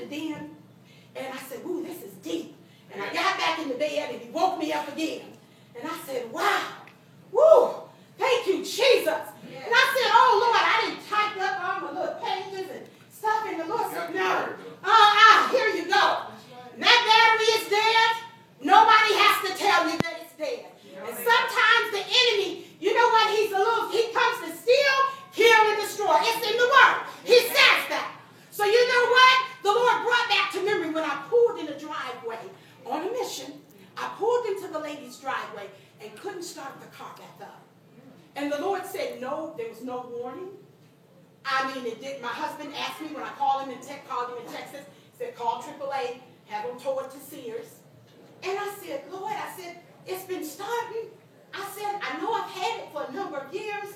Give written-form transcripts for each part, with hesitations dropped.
the den, and I said, ooh, this is deep. And I got back in the bed, and he woke me up again. And I said, wow, woo, thank you, Jesus. And I said, oh, Lord, I didn't type up all my little pages and stuff. And the Lord said, no, here you go. And that battery is dead. Nobody has to tell you that it's dead. And sometimes the enemy, you know what, he comes to steal, kill, and destroy. It's in the Word. He says that. So you know what? The Lord brought back to memory when I pulled in the driveway on a mission. I pulled into the lady's driveway and couldn't start the car back up. And the Lord said, no, there was no warning. I mean, it did. My husband asked me when I called him in Texas, he said, call AAA, have them towed to Sears. And I said, Lord, it's been starting. I said, I know I've had it for a number of years,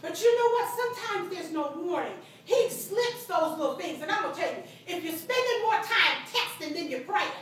but you know what? Sometimes there's no warning. He slips those little things. And I'm going to tell you, if you're spending more time texting than you're praying,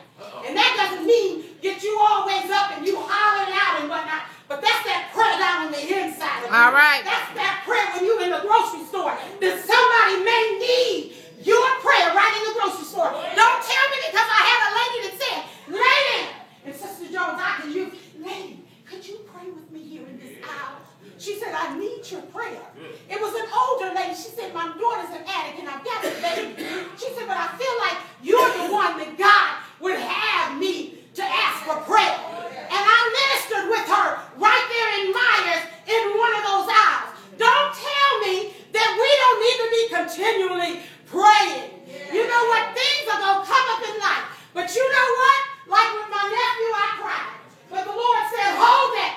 and that doesn't mean that you always up and you hollering out and whatnot, but that's that prayer down on the inside of you. All right. That's that prayer when you're in the grocery store that somebody may need your prayer right in the grocery store. Don't tell me because I had a lady that said, lady, and Sister Jones, I can use, lady, could you pray with me here in this hour? She said, I need your prayer. It was an older lady. She said, my daughter's an addict and I've got a baby. She said, but I feel like you're the one that God would have me to ask for prayer. And I ministered with her right there in Myers in one of those aisles. Don't tell me that we don't need to be continually praying. You know what? Things are going to come up in life. But you know what? Like with my nephew, I cried. But the Lord said, hold it.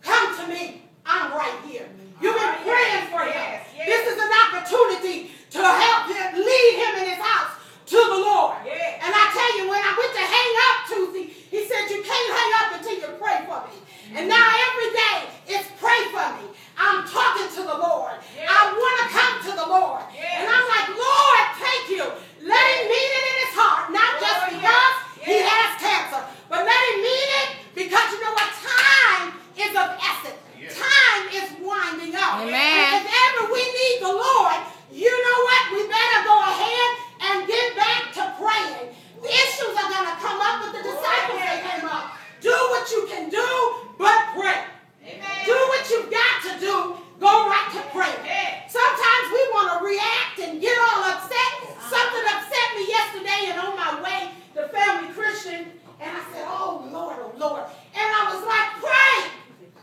Come to me. I'm right here. You've been praying for him. This is an opportunity to help him, lead him in his house to the Lord. And I tell you, when I went to hang up Tuesday, he said, you can't hang up until you pray for me. And now every day, it's pray for me. I'm talking to the Lord. I want to come to the Lord. And I'm like, Lord, thank you. Let him mean it in his heart. Not just because he has cancer, but let him mean it because you know what? Time is of essence. Time is winding up. Amen. And if ever we need the Lord, you know what? We better go ahead and get back to praying. The issues are going to come up, but the disciples, they came up. Do what you can do, but pray. Amen. Do what you've got to do. Go right to prayer. Sometimes we want to react and get all upset. Something upset me yesterday and on my way to Family Christian. And I said, oh, Lord, oh, Lord. And I was like, pray.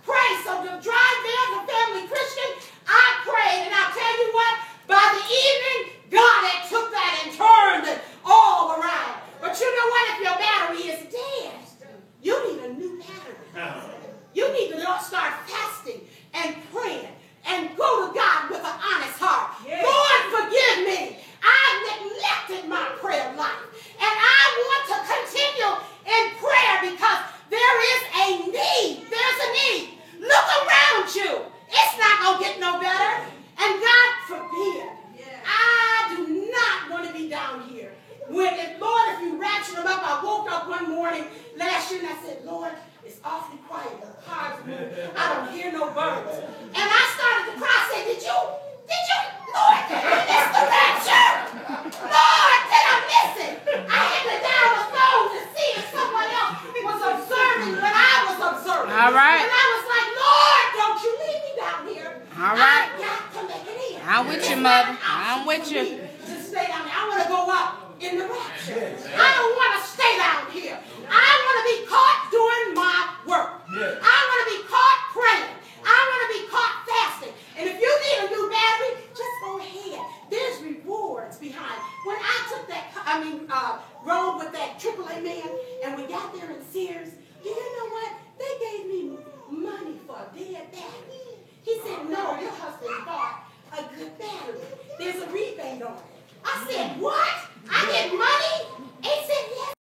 Pray. So to drive there to Family Christian, I prayed. And I'll tell you what, by the evening, God had took that and turned it all around. But you know what? If your battery is dead, you need a new battery. You need to start fasting and praying and go to God with an honest heart. Lord, forgive me. I neglected my prayer life. And I want to continue in prayer because there is a need. There's a need. Look around you. It's not going to get no better. And God forbid. I do not want to be down here. Lord, if you ratchet them up, I woke up one morning last year and I said, Lord, it's awfully quiet. The cars move. I don't hear no birds. And I started to cry. I said, did you, Lord, did I miss the rapture? Lord, did I miss it? I had to down the phone to see if someone else was observing when I was observing. All right. And I was like, Lord, don't you leave me down here. All right. I've got to make it in. I'm with you, Mother. I'm with you. To stay down here. I want to go up in the rapture. I don't want to stay down here. I want to be caught doing my work. I want to be caught praying. I want to be caught fasting. And if you need a new battery, just go ahead. There's rewards behind. When I took that, rode with that AAA man, and we got there in Sears, do you know what? They gave me money for a dead battery. He said, no, your husband bought a good battery. There's a rebate on it. I said, what?